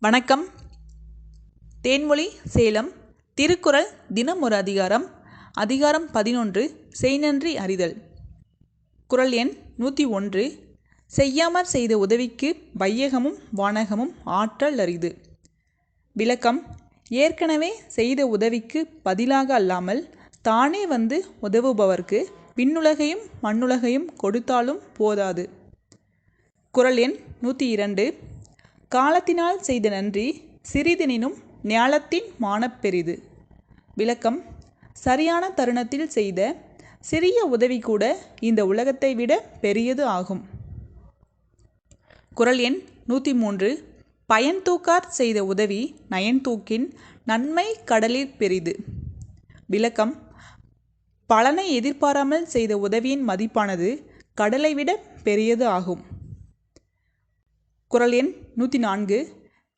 வணக்கம். தேன்மொழி சேலம். திருக்குறள் தினம் ஒரு அதிகாரம். அதிகாரம் 11. செய்நன்றி அறிதல். குறள் எண் 101. செய்யாமற் செய்த உதவிக்கு வையகமும் வானகமும் ஆற்றல் அரிது. விளக்கம். ஏற்கனவே செய்த உதவிக்கு பதிலாக அல்லாமல் தானே வந்து உதவுபவர்க்கு விண்ணுலகையும் மண்ணுலகையும் கொடுத்தாலும் போதாது. குறள் எண் 102. காலத்தினால் செய்த நன்றி சிறிதெனினும் ஞாலத்தின் மாணப் பெரிது. விளக்கம். சரியான தருணத்தில் செய்த சிறிய உதவி கூட இந்த உலகத்தை விட பெரியது ஆகும். குறள் எண் 103. பயன் தூக்கார் செய்த உதவி நயன் தூக்கின் நன்மை கடலிற் பெரிது. விளக்கம். பலனை எதிர்பாராமல் செய்த உதவியின் மதிப்பானது கடலை விட பெரியது ஆகும். குறள் எண் 104.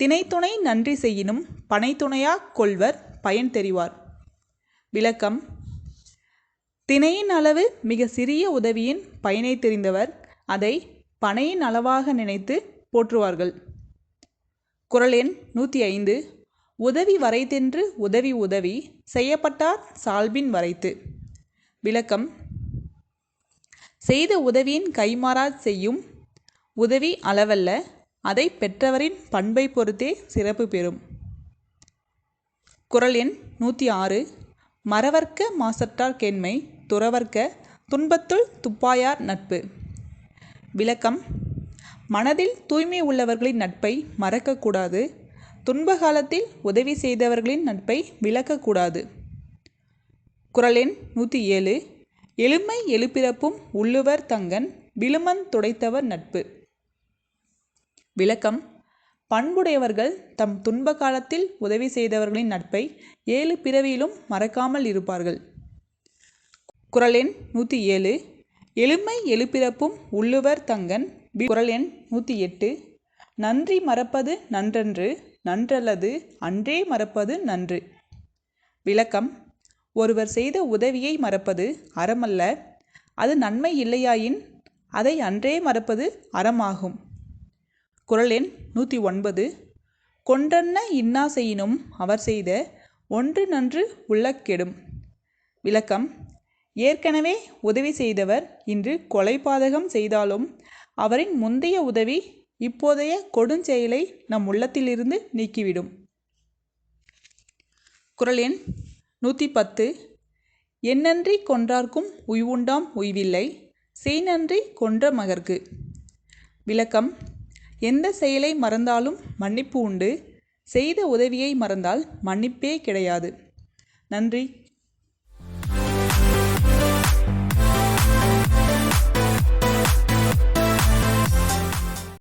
தினைத்துணை நன்றி செய்யினும் பனைத்துணையாக் கொள்வர் பயன் தெரிவார். விளக்கம். தினையின் அளவு மிக சிறிய உதவியின் பயனை தெரிந்தவர் அதை பனையின் அளவாக நினைத்து போற்றுவார்கள். குறள் எண் 105. உதவி வரைத்தென்று உதவி உதவி செய்யப்பட்டார் சால்பின் வரைத்து. விளக்கம். செய்த உதவியின் கைமாறாச் செய்யும் உதவி அளவல்ல, அதை பெற்றவரின் பண்பை பொறுத்தே சிறப்பு பெறும். குறள் எண் 106. மறவர்க்க மாசற்றார் கேண்மை துறவர்க்க துன்பத்துள் துப்பாயார் நட்பு. விளக்கம். மனதில் தூய்மை உள்ளவர்களின் நட்பை மறக்கக்கூடாது. துன்ப காலத்தில் உதவி செய்தவர்களின் நட்பை விலக்கக்கூடாது. குறள் எண் 107. எழுமை எழுபிறப்பும் உள்ளுவர் தங்கண் விழுமந் துடைத்தவர் நட்பு. விளக்கம். பண்புடையவர்கள் தம் துன்ப காலத்தில் உதவி செய்தவர்களின் நட்பை 7 பிறவியிலும் மறக்காமல் இருப்பார்கள். குறள் எண் 107. எழுமை எழுபிறப்பும் உள்ளுவர் தங்கண். குறள் எண் 108. நன்றி மறப்பது நன்றன்று நன்றல்லது அன்றே மறப்பது நன்று. விளக்கம். ஒருவர் செய்த உதவியை மறப்பது அறமல்ல, அது நன்மை இல்லையாயின் அதை அன்றே மறப்பது அறமாகும். குறள் எண் 109. கொன்றன்ன இன்னா செய்யினும் அவர் செய்த ஒன்று நன்று உள்ளக் கெடும். விளக்கம். ஏற்கனவே உதவி செய்தவர் இன்று கொலைபாதகம் செய்தாலும் அவரின் முந்தைய உதவி இப்போதைய கொடுஞ்செயலை நம் உள்ளத்திலிருந்து நீக்கிவிடும். குறள் எண் 110. எந்நன்றி கொன்றார்க்கும் உய்வுண்டாம் உய்வில்லை செய்நன்றி கொன்ற மகற்கு. விளக்கம். எந்த செயலை மறந்தாலும் மன்னிப்பு உண்டு, செய்த உதவியை மறந்தால் மன்னிப்பே கிடையாது. நன்றி.